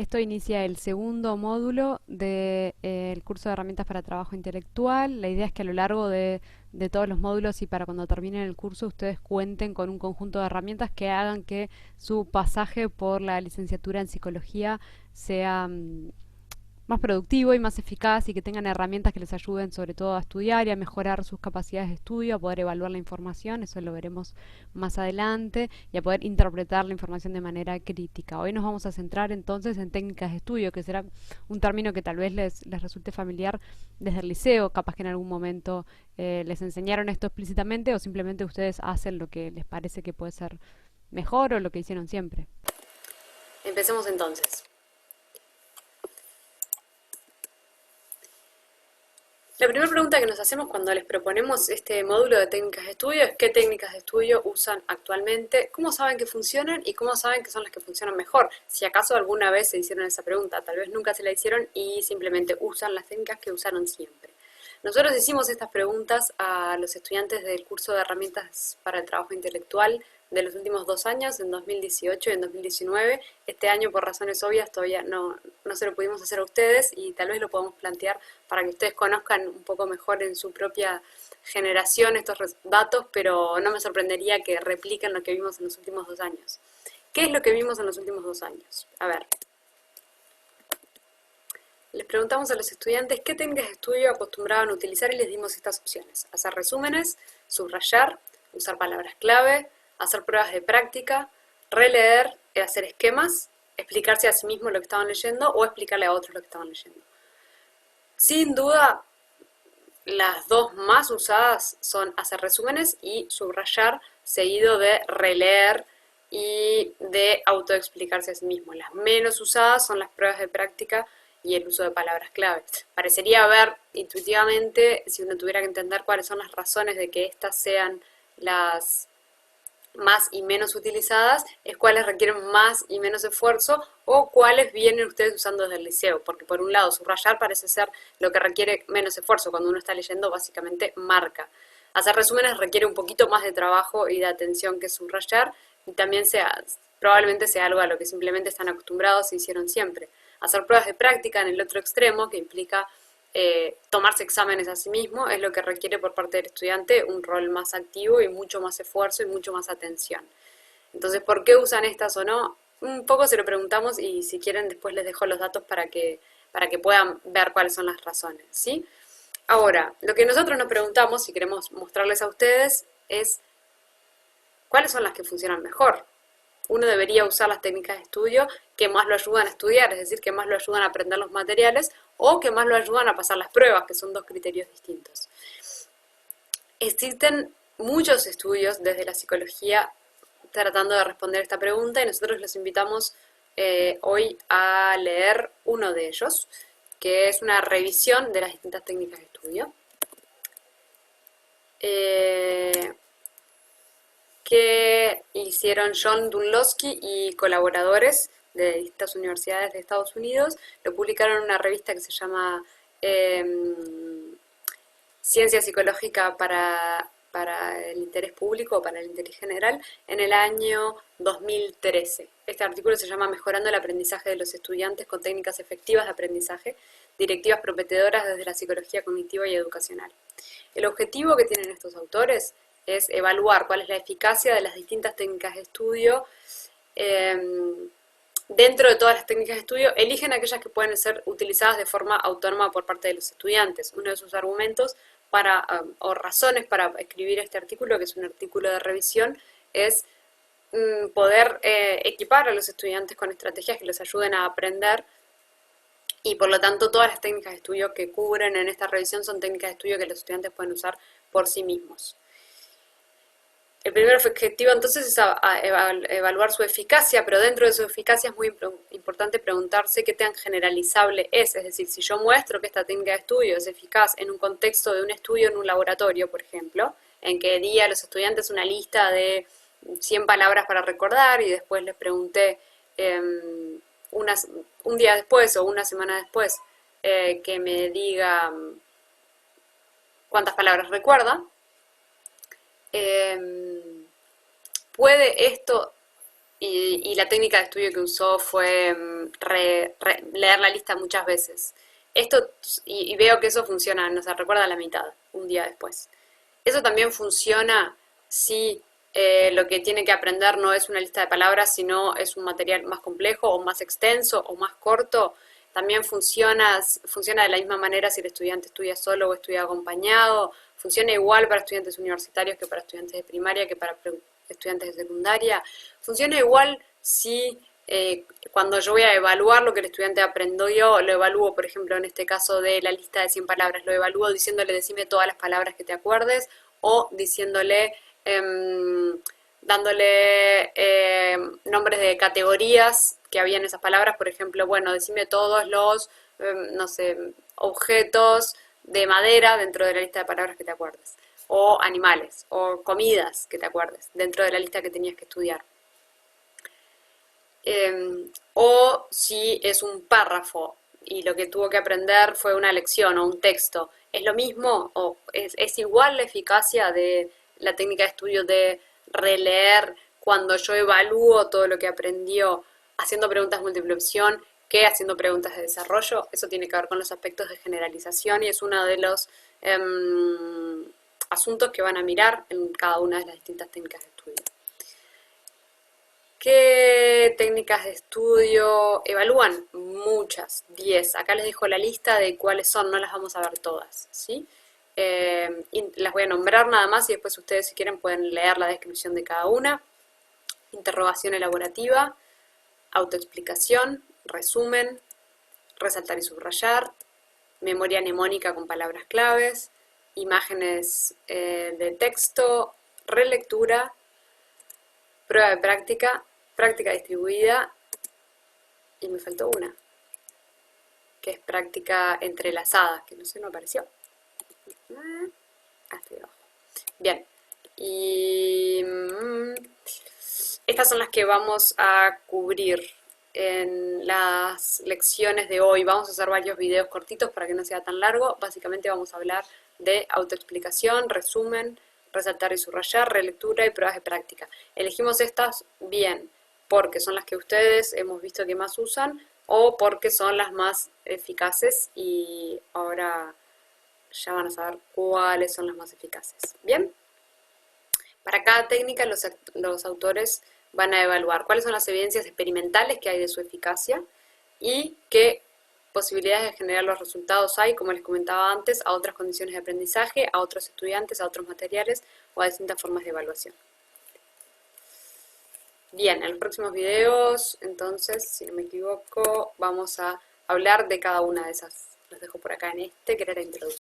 Esto inicia el segundo módulo del curso de herramientas para trabajo intelectual. La idea es que a lo largo de todos los módulos y para cuando terminen el curso ustedes cuenten con un conjunto de herramientas que hagan que su pasaje por la licenciatura en psicología sea más productivo y más eficaz y que tengan herramientas que les ayuden sobre todo a estudiar y a mejorar sus capacidades de estudio, a poder evaluar la información, eso lo veremos más adelante, y a poder interpretar la información de manera crítica. Hoy nos vamos a centrar entonces en técnicas de estudio, que será un término que tal vez les resulte familiar desde el liceo, capaz que en algún momento les enseñaron esto explícitamente o simplemente ustedes hacen lo que les parece que puede ser mejor o lo que hicieron siempre. Empecemos entonces. La primera pregunta que nos hacemos cuando les proponemos este módulo de técnicas de estudio es qué técnicas de estudio usan actualmente, cómo saben que funcionan y cómo saben que son las que funcionan mejor. Si acaso alguna vez se hicieron esa pregunta, tal vez nunca se la hicieron y simplemente usan las técnicas que usaron siempre. Nosotros hicimos estas preguntas a los estudiantes del curso de herramientas para el trabajo intelectual de los últimos 2 años, en 2018 y en 2019. Este año, por razones obvias, todavía no se lo pudimos hacer a ustedes y tal vez lo podemos plantear para que ustedes conozcan un poco mejor en su propia generación estos datos, pero no me sorprendería que repliquen lo que vimos en los últimos 2 años. ¿Qué es lo que vimos en los últimos 2 años? A ver. Les preguntamos a los estudiantes qué técnicas de estudio acostumbraban a utilizar y les dimos estas opciones: hacer resúmenes, subrayar, usar palabras clave, hacer pruebas de práctica, releer, hacer esquemas, explicarse a sí mismos lo que estaban leyendo o explicarle a otros lo que estaban leyendo. Sin duda, las dos más usadas son hacer resúmenes y subrayar, seguido de releer y de autoexplicarse a sí mismo. Las menos usadas son las pruebas de práctica y el uso de palabras clave. Parecería ver intuitivamente, si uno tuviera que entender cuáles son las razones de que estas sean las más y menos utilizadas, es cuáles requieren más y menos esfuerzo o cuáles vienen ustedes usando desde el liceo, porque por un lado subrayar parece ser lo que requiere menos esfuerzo. Cuando uno está leyendo básicamente marca. Hacer resúmenes requiere un poquito más de trabajo y de atención que subrayar, y también probablemente sea algo a lo que simplemente están acostumbrados y hicieron siempre. Hacer pruebas de práctica en el otro extremo, que implica tomarse exámenes a sí mismo, es lo que requiere por parte del estudiante un rol más activo y mucho más esfuerzo y mucho más atención. Entonces, ¿por qué usan estas o no? Un poco se lo preguntamos y si quieren después les dejo los datos para que puedan ver cuáles son las razones, ¿sí? Ahora, lo que nosotros nos preguntamos, si queremos mostrarles a ustedes, es cuáles son las que funcionan mejor. Uno debería usar las técnicas de estudio que más lo ayudan a estudiar, es decir, que más lo ayudan a aprender los materiales o que más lo ayudan a pasar las pruebas, que son dos criterios distintos. Existen muchos estudios desde la psicología tratando de responder esta pregunta y nosotros los invitamos hoy a leer uno de ellos, que es una revisión de las distintas técnicas de estudio. Que hicieron John Dunlosky y colaboradores de distintas universidades de Estados Unidos. Lo publicaron en una revista que se llama Ciencia Psicológica para el Interés Público o para el Interés General en el año 2013. Este artículo se llama Mejorando el aprendizaje de los estudiantes con técnicas efectivas de aprendizaje, directivas prometedoras desde la psicología cognitiva y educacional. El objetivo que tienen estos autores es evaluar cuál es la eficacia de las distintas técnicas de estudio. Dentro de todas las técnicas de estudio, eligen aquellas que pueden ser utilizadas de forma autónoma por parte de los estudiantes. Uno de sus argumentos o razones para escribir este artículo, que es un artículo de revisión, es poder equipar a los estudiantes con estrategias que les ayuden a aprender, y por lo tanto todas las técnicas de estudio que cubren en esta revisión son técnicas de estudio que los estudiantes pueden usar por sí mismos. El primer objetivo entonces es evaluar su eficacia, pero dentro de su eficacia es muy importante preguntarse qué tan generalizable es decir, si yo muestro que esta técnica de estudio es eficaz en un contexto de un estudio en un laboratorio, por ejemplo, en que di a los estudiantes una lista de 100 palabras para recordar y después les pregunté un día después o una semana después que me diga cuántas palabras recuerda. ¿Puede esto y la técnica de estudio que usó fue leer la lista muchas veces. Esto, y veo que eso funciona, no se recuerda la mitad, un día después. Eso también funciona si lo que tiene que aprender no es una lista de palabras, sino es un material más complejo o más extenso o más corto. También funciona de la misma manera si el estudiante estudia solo o estudia acompañado. Funciona igual para estudiantes universitarios que para estudiantes de primaria, que para estudiantes de secundaria. Funciona igual si cuando yo voy a evaluar lo que el estudiante aprendió, lo evalúo, por ejemplo, en este caso de la lista de 100 palabras, lo evalúo diciéndole, decime todas las palabras que te acuerdes, o diciéndole, dándole nombres de categorías que había en esas palabras, por ejemplo, bueno, decime todos los, no sé, objetos de madera dentro de la lista de palabras que te acuerdes, o animales, o comidas que te acuerdes, dentro de la lista que tenías que estudiar. O si es un párrafo y lo que tuvo que aprender fue una lección o un texto, ¿es lo mismo o es igual la eficacia de la técnica de estudio de releer cuando yo evalúo todo lo que aprendió haciendo preguntas múltiple opción que haciendo preguntas de desarrollo? Eso tiene que ver con los aspectos de generalización y es uno de los asuntos que van a mirar en cada una de las distintas técnicas de estudio. ¿Qué técnicas de estudio evalúan? Muchas, 10. Acá les dejo la lista de cuáles son, no las vamos a ver todas, ¿sí? Y las voy a nombrar nada más y después ustedes si quieren pueden leer la descripción de cada una. Interrogación elaborativa, autoexplicación, resumen, resaltar y subrayar, memoria mnemónica con palabras claves, imágenes de texto, relectura, prueba de práctica, práctica distribuida, y me faltó una, que es práctica entrelazada, que no sé, no apareció. Hasta abajo. Bien, y estas son las que vamos a cubrir en las lecciones de hoy. Vamos a hacer varios videos cortitos para que no sea tan largo. Básicamente vamos a hablar de autoexplicación, resumen, resaltar y subrayar, relectura y pruebas de práctica. Elegimos estas bien porque son las que ustedes hemos visto que más usan o porque son las más eficaces y ahora ya van a saber cuáles son las más eficaces. Bien, para cada técnica los autores van a evaluar cuáles son las evidencias experimentales que hay de su eficacia y qué posibilidades de generar los resultados hay, como les comentaba antes, a otras condiciones de aprendizaje, a otros estudiantes, a otros materiales o a distintas formas de evaluación. Bien, en los próximos videos, entonces, si no me equivoco, vamos a hablar de cada una de esas. Los dejo por acá en este, que era la introducción.